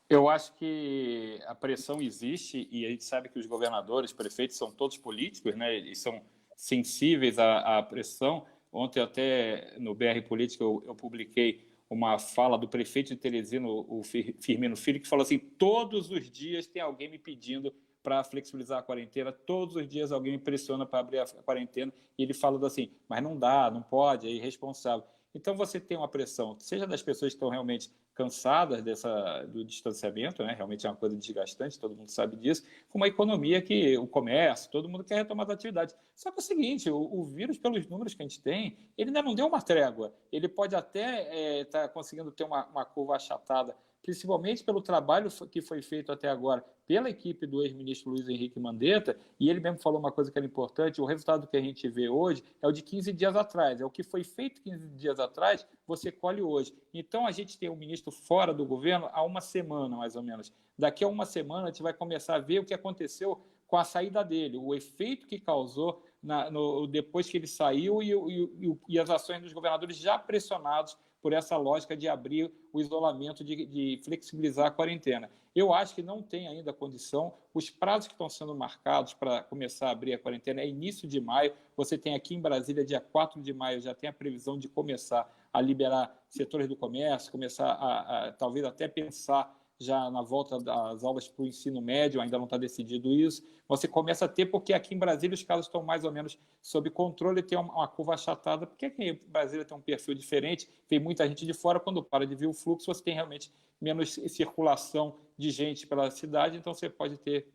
Eu acho que a pressão existe e a gente sabe que os governadores, prefeitos são todos políticos, né? Eles são sensíveis à pressão. Ontem até no BR Política eu publiquei uma fala do prefeito de Teresina, o Firmino Filho, que falou assim: todos os dias tem alguém me pedindo para flexibilizar a quarentena, todos os dias alguém me pressiona para abrir a quarentena, e ele falando assim, mas não dá, não pode, é irresponsável. Então, você tem uma pressão, seja das pessoas que estão realmente cansadas do distanciamento, né? Realmente é uma coisa desgastante, todo mundo sabe disso, como a economia, que o comércio, todo mundo quer retomar as atividades. Só que é o seguinte, o vírus, pelos números que a gente tem, ele ainda não deu uma trégua. Ele pode até estar conseguindo ter uma curva achatada, principalmente pelo trabalho que foi feito até agora pela equipe do ex-ministro Luiz Henrique Mandetta, e ele mesmo falou uma coisa que era importante: o resultado que a gente vê hoje é o de 15 dias atrás, é o que foi feito 15 dias atrás, você colhe hoje. Então, a gente tem um ministro fora do governo há uma semana, mais ou menos. Daqui a uma semana, a gente vai começar a ver o que aconteceu com a saída dele, o efeito que causou depois que ele saiu e as ações dos governadores já pressionados por essa lógica de abrir o isolamento, de flexibilizar a quarentena. Eu acho que não tem ainda condição. Os prazos que estão sendo marcados para começar a abrir a quarentena é início de maio. Você tem aqui em Brasília, dia 4 de maio, já tem a previsão de começar a liberar setores do comércio, começar a talvez até pensar já na volta das aulas para o ensino médio, ainda não está decidido isso. Você começa a ter, porque aqui em Brasília os casos estão mais ou menos sob controle, tem uma curva achatada, porque aqui em Brasília tem um perfil diferente, tem muita gente de fora, quando para de vir o fluxo, você tem realmente menos circulação de gente pela cidade, então você pode ter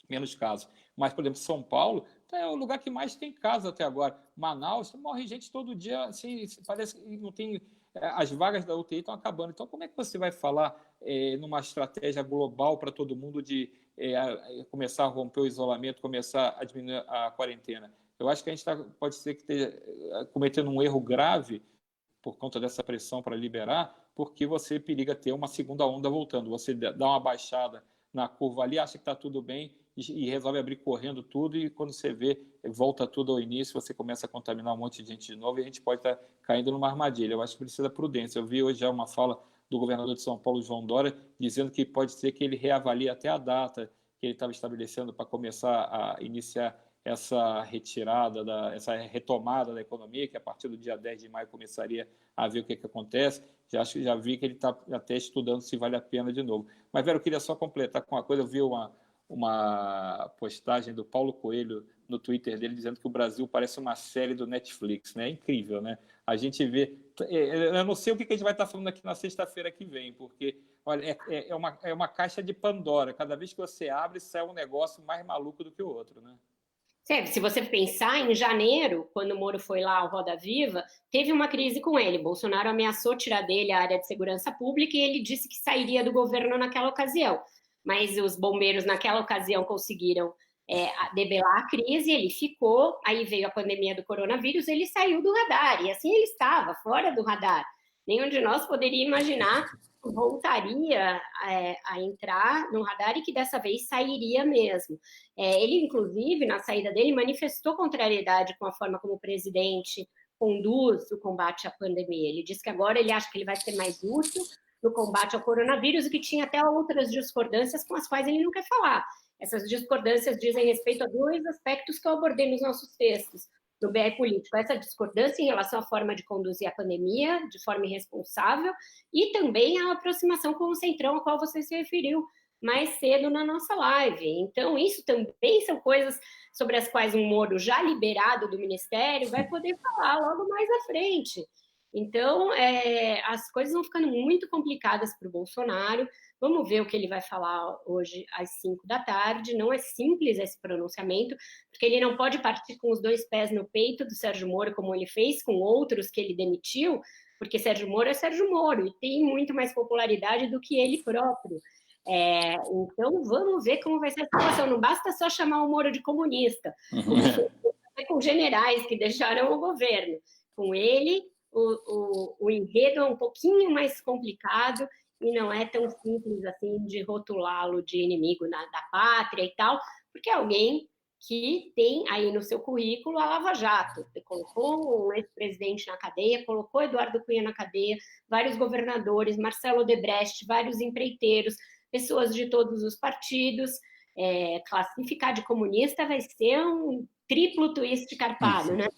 menos casos. Mas, por exemplo, São Paulo é o lugar que mais tem casos até agora. Manaus, morre gente todo dia, assim, parece que não tem... As vagas da UTI estão acabando. Então, como é que você vai falar numa estratégia global para todo mundo de começar a romper o isolamento, começar a diminuir a quarentena? Eu acho que a gente pode ser que esteja cometendo um erro grave por conta dessa pressão para liberar, porque você periga ter uma segunda onda voltando. Você dá uma baixada na curva ali, acha que está tudo bem e resolve abrir correndo tudo, e quando você vê, volta tudo ao início, você começa a contaminar um monte de gente de novo e a gente pode estar caindo numa armadilha. Eu acho que precisa prudência. Eu vi hoje já uma fala do governador de São Paulo, João Dória, dizendo que pode ser que ele reavalie até a data que ele estava estabelecendo para começar a iniciar essa retirada, essa retomada da economia, que a partir do dia 10 de maio começaria a ver o que acontece. Já vi que ele está até estudando se vale a pena de novo. Mas, Vera, eu queria só completar com uma coisa. Eu vi uma postagem do Paulo Coelho no Twitter dele dizendo que o Brasil parece uma série do Netflix, né? É incrível, né? A gente vê... Eu não sei o que a gente vai estar falando aqui na sexta-feira que vem, porque, olha, é uma caixa de Pandora. Cada vez que você abre, sai um negócio mais maluco do que o outro, né? Se você pensar, em janeiro, quando o Moro foi lá ao Roda Viva, teve uma crise com ele. Bolsonaro ameaçou tirar dele a área de segurança pública e ele disse que sairia do governo naquela ocasião. Mas os bombeiros, naquela ocasião, conseguiram debelar a crise, ele ficou, aí veio a pandemia do coronavírus, ele saiu do radar, e assim ele estava, fora do radar. Nenhum de nós poderia imaginar que voltaria a entrar no radar e que dessa vez sairia mesmo. Ele, inclusive, na saída dele, manifestou contrariedade com a forma como o presidente conduz o combate à pandemia. Ele disse que agora ele acha que ele vai ser mais útil no combate ao coronavírus e que tinha até outras discordâncias com as quais ele não quer falar. Essas discordâncias dizem respeito a dois aspectos que eu abordei nos nossos textos do BR Político. Essa discordância em relação à forma de conduzir a pandemia de forma irresponsável e também a aproximação com o Centrão, a qual você se referiu mais cedo na nossa live. Então, isso também são coisas sobre as quais um Moro já liberado do Ministério vai poder falar logo mais à frente. Então, as coisas vão ficando muito complicadas para o Bolsonaro. Vamos ver o que ele vai falar hoje às 5 da tarde. Não é simples esse pronunciamento, porque ele não pode partir com os dois pés no peito do Sérgio Moro, como ele fez com outros que ele demitiu, porque Sérgio Moro é Sérgio Moro e tem muito mais popularidade do que ele próprio. Então, vamos ver como vai ser a situação. Não basta só chamar o Moro de comunista, com generais que deixaram o governo. Com ele, o enredo é um pouquinho mais complicado e não é tão simples assim de rotulá-lo de inimigo da pátria e tal, porque é alguém que tem aí no seu currículo a Lava Jato. Colocou um ex-presidente na cadeia, colocou Eduardo Cunha na cadeia, vários governadores, Marcelo Odebrecht, vários empreiteiros, pessoas de todos os partidos. Classificar de comunista vai ser um triplo twist carpado, né?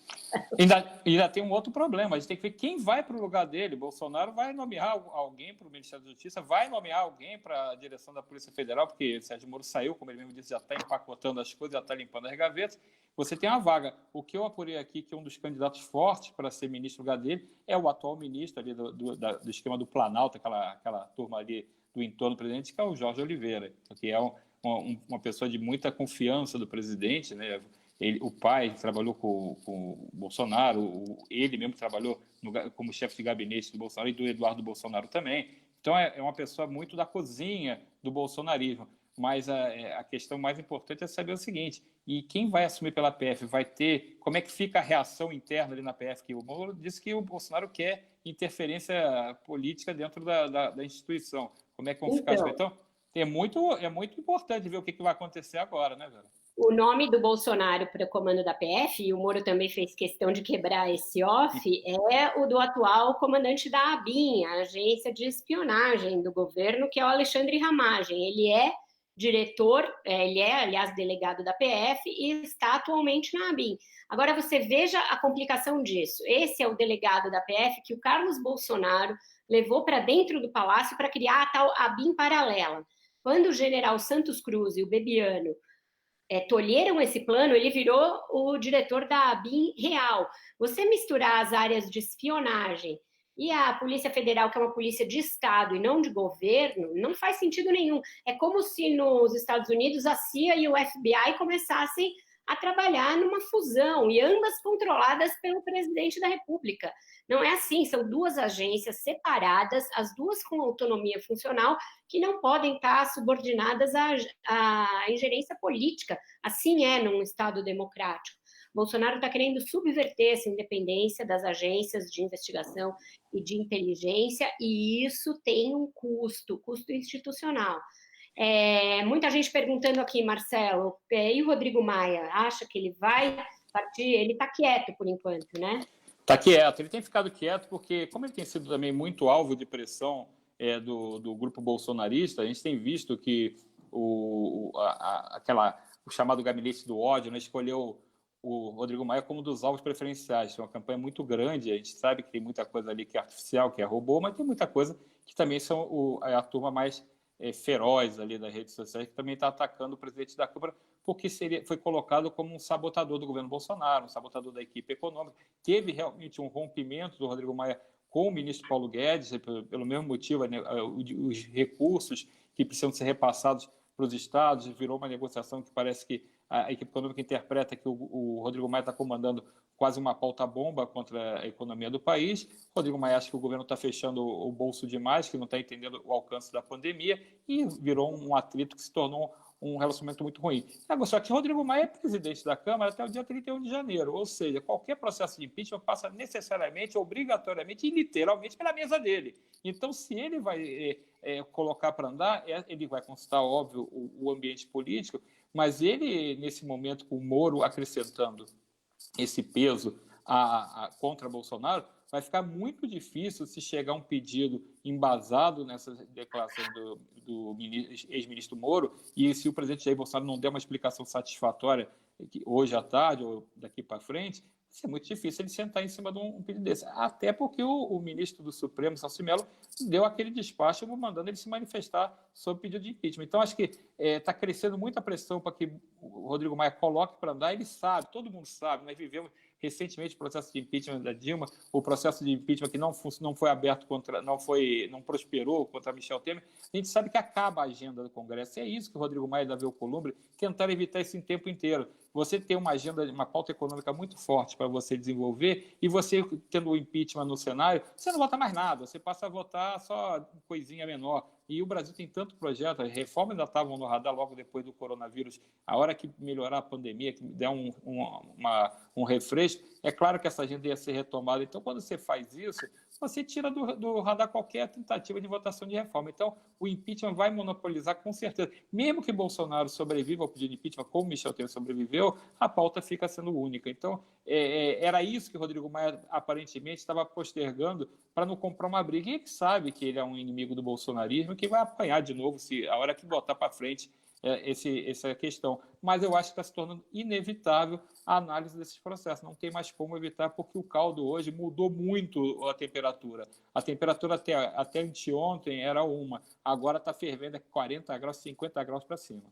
Ainda tem um outro problema, a gente tem que ver quem vai para o lugar dele. Bolsonaro vai nomear alguém para o Ministério da Justiça, vai nomear alguém para a direção da Polícia Federal, porque Sérgio Moro saiu, como ele mesmo disse, já está empacotando as coisas, já está limpando as gavetas. Você tem uma vaga. O que eu apurei aqui, que um dos candidatos fortes para ser ministro no lugar dele é o atual ministro ali do esquema do Planalto, aquela turma ali do entorno do presidente, que é o Jorge Oliveira, que é uma pessoa de muita confiança do presidente, né? O pai trabalhou com o Bolsonaro, ele mesmo trabalhou como chefe de gabinete do Bolsonaro e do Eduardo Bolsonaro também. Então, é uma pessoa muito da cozinha do bolsonarismo. Mas a questão mais importante é saber o seguinte: e quem vai assumir pela PF vai ter... Como é que fica a reação interna ali na PF? Que o Moro disse que o Bolsonaro quer interferência política dentro da instituição. Como é que vão ficar as coisas? Então, é muito importante ver o que vai acontecer agora, né, Vera? O nome do Bolsonaro para o comando da PF, e o Moro também fez questão de quebrar esse off, é o do atual comandante da ABIN, a agência de espionagem do governo, que é o Alexandre Ramagem. Ele é diretor, ele é, aliás, delegado da PF e está atualmente na ABIN. Agora, você veja a complicação disso. Esse é o delegado da PF que o Carlos Bolsonaro levou para dentro do palácio para criar a tal ABIN paralela. Quando o general Santos Cruz e o Bebiano tolheram esse plano, ele virou o diretor da ABIN real. Você misturar as áreas de espionagem e a Polícia Federal, que é uma polícia de Estado e não de governo, não faz sentido nenhum. É como se nos Estados Unidos a CIA e o FBI começassem a trabalhar numa fusão, e ambas controladas pelo presidente da República. Não é assim, são duas agências separadas, as duas com autonomia funcional, que não podem estar subordinadas à ingerência política. Assim é num Estado democrático. Bolsonaro está querendo subverter essa independência das agências de investigação e de inteligência, e isso tem um custo institucional. Muita gente perguntando aqui, Marcelo, e o Rodrigo Maia, acha que ele vai partir? Ele está quieto por enquanto, né? Está quieto, ele tem ficado quieto porque, como ele tem sido também muito alvo de pressão do grupo bolsonarista, a gente tem visto que o chamado gabinete do ódio, né, escolheu o Rodrigo Maia como um dos alvos preferenciais. É uma campanha muito grande, a gente sabe que tem muita coisa ali que é artificial, que é robô, mas tem muita coisa que também são a turma mais feroz ali das redes sociais, que também está atacando o presidente da Câmara, porque foi colocado como um sabotador do governo Bolsonaro, um sabotador da equipe econômica. Teve realmente um rompimento do Rodrigo Maia com o ministro Paulo Guedes, pelo mesmo motivo, né, os recursos que precisam ser repassados para os estados, virou uma negociação que parece que a equipe econômica interpreta que o Rodrigo Maia está comandando quase uma pauta-bomba contra a economia do país. O Rodrigo Maia acha que o governo está fechando o bolso demais, que não está entendendo o alcance da pandemia, e virou um atrito que se tornou um relacionamento muito ruim. Só que Rodrigo Maia é presidente da Câmara até o dia 31 de janeiro, ou seja, qualquer processo de impeachment passa necessariamente, obrigatoriamente e literalmente pela mesa dele. Então, se ele vai colocar para andar, ele vai consultar, óbvio, o ambiente político, mas ele, nesse momento, com o Moro acrescentando esse peso contra Bolsonaro, vai ficar muito difícil se chegar um pedido embasado nessas declarações do ex-ministro Moro, e se o presidente Jair Bolsonaro não der uma explicação satisfatória hoje à tarde ou daqui para frente, vai ser muito difícil ele sentar em cima de um pedido desse. Até porque o ministro do Supremo, Celso Mello, deu aquele despacho mandando ele se manifestar sobre o pedido de impeachment. Então, acho que está crescendo muita pressão para que o Rodrigo Maia coloque para andar. Ele sabe, todo mundo sabe, nós vivemos recentemente o processo de impeachment da Dilma, o processo de impeachment que não foi aberto não prosperou contra Michel Temer. A gente sabe que acaba a agenda do Congresso. É isso que o Rodrigo Maia e Davi Alcolumbre tentaram evitar esse tempo inteiro. Você tem uma agenda, uma pauta econômica muito forte para você desenvolver, e você, tendo o impeachment no cenário, você não vota mais nada, você passa a votar só coisinha menor. E o Brasil tem tanto projeto, as reformas ainda estavam no radar logo depois do coronavírus. A hora que melhorar a pandemia, que der um refresco, é claro que essa agenda ia ser retomada. Então, quando você faz isso, você tira do radar qualquer tentativa de votação de reforma. Então, o impeachment vai monopolizar com certeza. Mesmo que Bolsonaro sobreviva ao pedido de impeachment, como Michel Temer sobreviveu, a pauta fica sendo única. Então, era isso que Rodrigo Maia aparentemente estava postergando para não comprar uma briga. E ele sabe que ele é um inimigo do bolsonarismo, que vai apanhar de novo se a hora que botar para frente essa questão. Mas eu acho que está se tornando inevitável a análise desses processos. Não tem mais como evitar, porque o caldo hoje mudou muito a temperatura. A temperatura até anteontem era uma, agora está fervendo 40 graus, 50 graus para cima.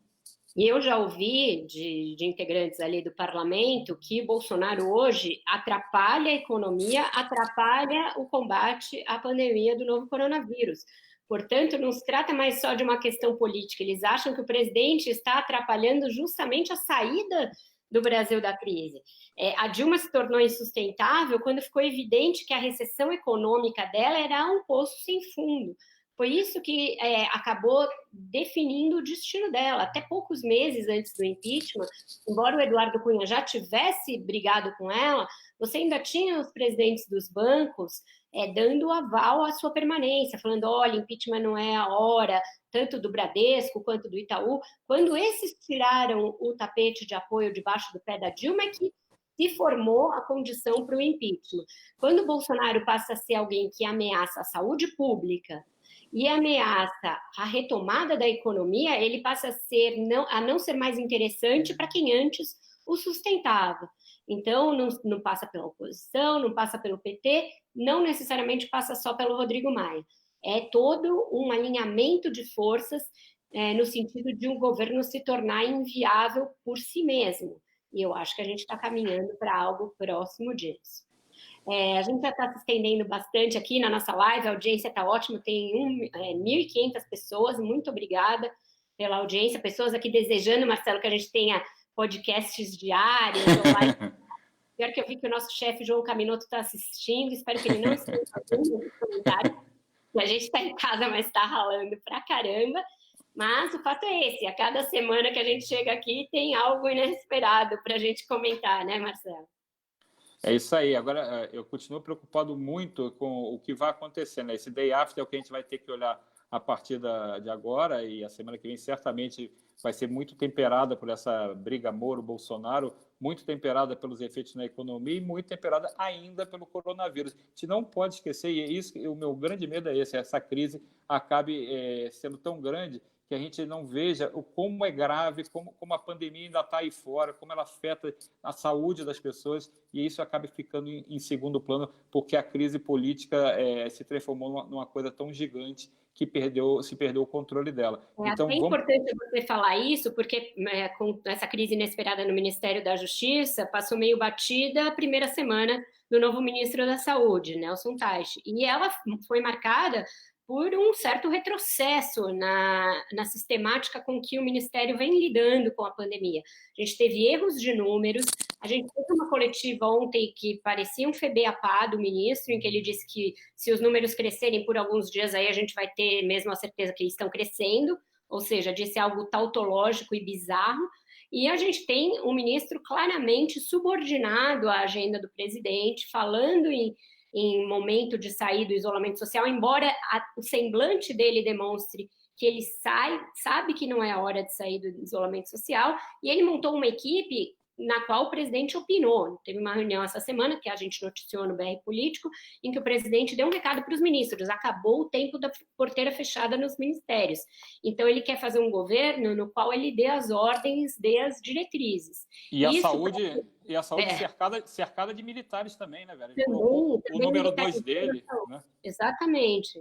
E eu já ouvi de integrantes ali do parlamento que Bolsonaro hoje atrapalha a economia, atrapalha o combate à pandemia do novo coronavírus. Portanto, não se trata mais só de uma questão política. Eles acham que o presidente está atrapalhando justamente a saída do Brasil da crise. A Dilma se tornou insustentável quando ficou evidente que a recessão econômica dela era um poço sem fundo. Foi isso que acabou definindo o destino dela. Até poucos meses antes do impeachment, embora o Eduardo Cunha já tivesse brigado com ela, você ainda tinha os presidentes dos bancos dando aval à sua permanência, falando, olha, impeachment não é a hora, tanto do Bradesco quanto do Itaú, quando esses tiraram o tapete de apoio debaixo do pé da Dilma, é que se formou a condição para o impeachment. Quando o Bolsonaro passa a ser alguém que ameaça a saúde pública e ameaça a retomada da economia, ele passa a não ser mais interessante para quem antes o sustentava. Então, não passa pela oposição, não passa pelo PT, não necessariamente passa só pelo Rodrigo Maia. É todo um alinhamento de forças no sentido de um governo se tornar inviável por si mesmo. E eu acho que a gente está caminhando para algo próximo disso. A gente já está se estendendo bastante aqui na nossa live, a audiência está ótima, tem 1.500 pessoas, muito obrigada pela audiência, pessoas aqui desejando, Marcelo, que a gente tenha podcasts diários, online. Pior que eu vi que o nosso chefe, João Caminoto, está assistindo, espero que ele não esteja fazendo nos comentários, a gente está em casa, mas está ralando pra caramba. Mas o fato é esse, a cada semana que a gente chega aqui tem algo inesperado para a gente comentar, né, Marcelo? É isso aí. Agora, eu continuo preocupado muito com o que vai acontecer, né? Esse day after é o que a gente vai ter que olhar a partir de agora, e a semana que vem certamente vai ser muito temperada por essa briga Moro-Bolsonaro, muito temperada pelos efeitos na economia e muito temperada ainda pelo coronavírus. A gente não pode esquecer, e o meu grande medo é esse, essa crise acabe sendo tão grande que a gente não veja como é grave, como a pandemia ainda está aí fora, como ela afeta a saúde das pessoas, e isso acaba ficando em segundo plano, porque a crise política se transformou numa coisa tão gigante que se perdeu o controle dela. Então, é importante você falar isso, porque com essa crise inesperada no Ministério da Justiça, passou meio batida a primeira semana do novo ministro da Saúde, Nelson Teich, e ela foi marcada por um certo retrocesso na sistemática com que o Ministério vem lidando com a pandemia. A gente teve erros de números, a gente teve uma coletiva ontem que parecia um febeapá do ministro, em que ele disse que se os números crescerem por alguns dias, aí a gente vai ter mesmo a certeza que eles estão crescendo, ou seja, disse algo tautológico e bizarro, e a gente tem um ministro claramente subordinado à agenda do presidente, falando em momento de sair do isolamento social, embora o semblante dele demonstre que ele sabe que não é a hora de sair do isolamento social, e ele montou uma equipe na qual o presidente opinou. Teve uma reunião essa semana, que a gente noticiou no BR Político, em que o presidente deu um recado para os ministros, acabou o tempo da porteira fechada nos ministérios. Então, ele quer fazer um governo no qual ele dê as ordens, dê as diretrizes. E a saúde cercada de militares também, né, velho? Também o número 2 dele, né? Exatamente.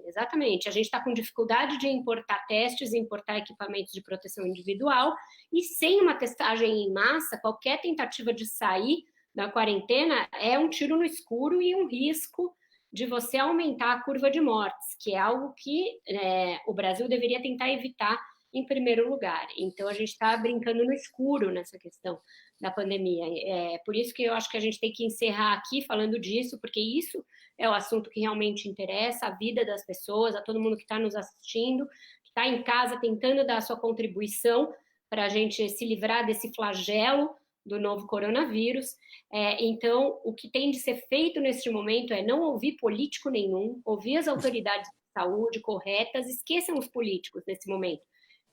A gente está com dificuldade de importar testes, importar equipamentos de proteção individual, e sem uma testagem em massa, qualquer tentativa de sair da quarentena é um tiro no escuro e um risco de você aumentar a curva de mortes, que é algo que o Brasil deveria tentar evitar em primeiro lugar. Então, a gente está brincando no escuro nessa questão da pandemia. Por isso que eu acho que a gente tem que encerrar aqui falando disso, porque isso é o assunto que realmente interessa, a vida das pessoas, a todo mundo que está nos assistindo, que está em casa tentando dar a sua contribuição para a gente se livrar desse flagelo do novo coronavírus. Então, o que tem de ser feito neste momento é não ouvir político nenhum, ouvir as autoridades de saúde corretas, esqueçam os políticos nesse momento.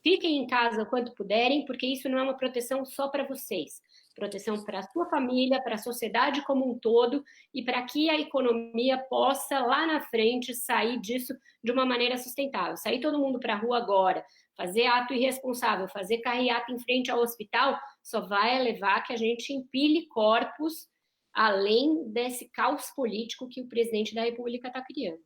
Fiquem em casa o quanto puderem, porque isso não é uma proteção só para vocês. Proteção para a sua família, para a sociedade como um todo, e para que a economia possa, lá na frente, sair disso de uma maneira sustentável. Sair todo mundo para a rua agora, fazer ato irresponsável, fazer carreata em frente ao hospital, só vai levar que a gente empilhe corpos além desse caos político que o presidente da República está criando.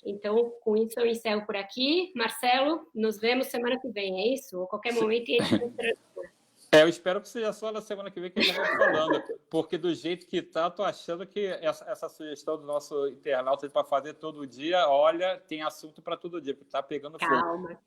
Então, com isso eu encerro por aqui. Marcelo, nos vemos semana que vem, é isso? Ou qualquer momento. Eu espero que seja só na semana que vem que a gente vai falando, porque do jeito que tá, tô achando que essa sugestão do nosso internauta para fazer todo dia, olha, tem assunto para todo dia, porque tá pegando fogo. Calma.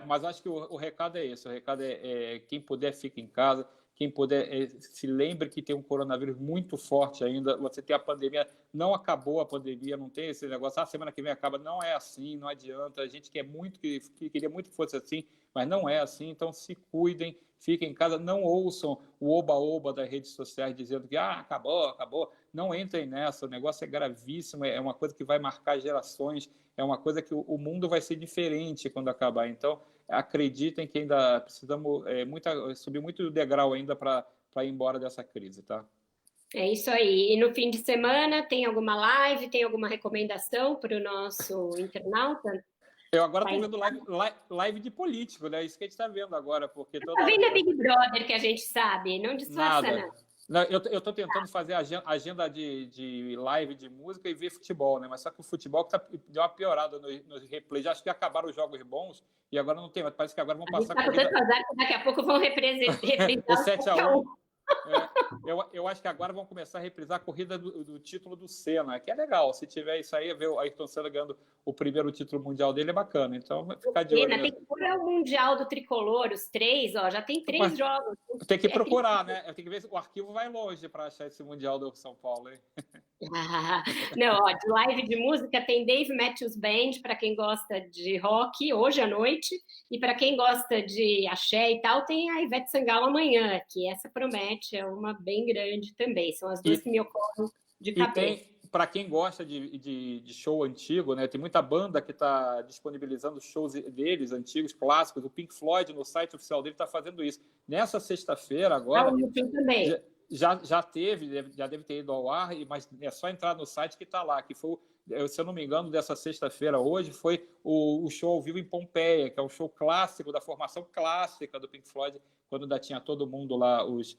Mas acho que o recado é esse, o recado é quem puder fica em casa, quem puder se lembre que tem um coronavírus muito forte ainda, você tem a pandemia, não acabou a pandemia, não tem esse negócio, semana que vem acaba, não é assim, não adianta, a gente queria muito que fosse assim, mas não é assim, então se cuidem, fiquem em casa, não ouçam o oba-oba das redes sociais dizendo que acabou, não entrem nessa, o negócio é gravíssimo, é uma coisa que vai marcar gerações, é uma coisa que o mundo vai ser diferente quando acabar, então acreditem que ainda precisamos subir muito o degrau ainda para ir embora dessa crise, tá? É isso aí. E no fim de semana, tem alguma live, tem alguma recomendação para o nosso internauta? Eu agora estou vendo live de político, né? Isso que a gente está vendo agora, porque Tá vendo a Big Brother, que a gente sabe, não disfarça, nada. Não, eu estou tentando fazer agenda de live de música e ver futebol, né? Mas só que o futebol deu uma piorada nos replays. Já acho que acabaram os jogos bons e agora não tem, mas parece que agora vão passar a corrida... Daqui a pouco vão reprisar o 7-1. Eu acho que agora vão começar a reprisar a corrida do título do Senna, que é legal. Se tiver isso aí, ver o Ayrton Senna ganhando o primeiro título mundial dele é bacana. Então, vai ficar de olho. Tem que pôr o Mundial do Tricolor, os 3, ó, já tem 3 jogos. Tem que procurar, né? Tem que ver se o arquivo vai longe para achar esse Mundial do São Paulo, hein? Não, ó, de live de música tem Dave Matthews Band, para quem gosta de rock, hoje à noite, e para quem gosta de axé e tal, tem a Ivete Sangalo amanhã, que essa promete, é uma bem grande também. São as duas que me ocorrem de cabeça. Para quem gosta de show antigo, né? Tem muita banda que está disponibilizando shows deles, antigos, clássicos. O Pink Floyd, no site oficial dele, está fazendo isso. Nessa sexta-feira, agora... também. Já deve ter ido ao ar, mas é só entrar no site que está lá, que foi, se eu não me engano, dessa sexta-feira hoje, foi o show ao vivo em Pompeia, que é um show clássico, da formação clássica do Pink Floyd, quando ainda tinha todo mundo lá, os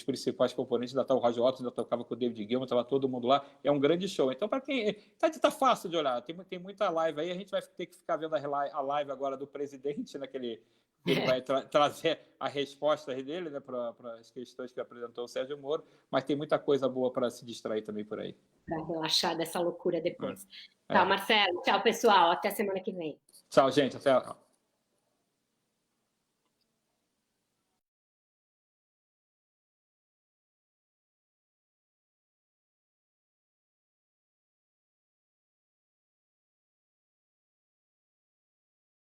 principais componentes, ainda estava o Roger Waters, ainda tocava com o David Gilmour, estava todo mundo lá, é um grande show. Então, para quem... Tá fácil de olhar, tem muita live aí, a gente vai ter que ficar vendo a live agora do presidente, naquele... Ele vai trazer a resposta dele, né, para as questões que apresentou o Sérgio Moro, mas tem muita coisa boa para se distrair também por aí. Para relaxar dessa loucura depois. Tchau, Marcelo. Tchau, pessoal. Até semana que vem. Tchau, gente. Até.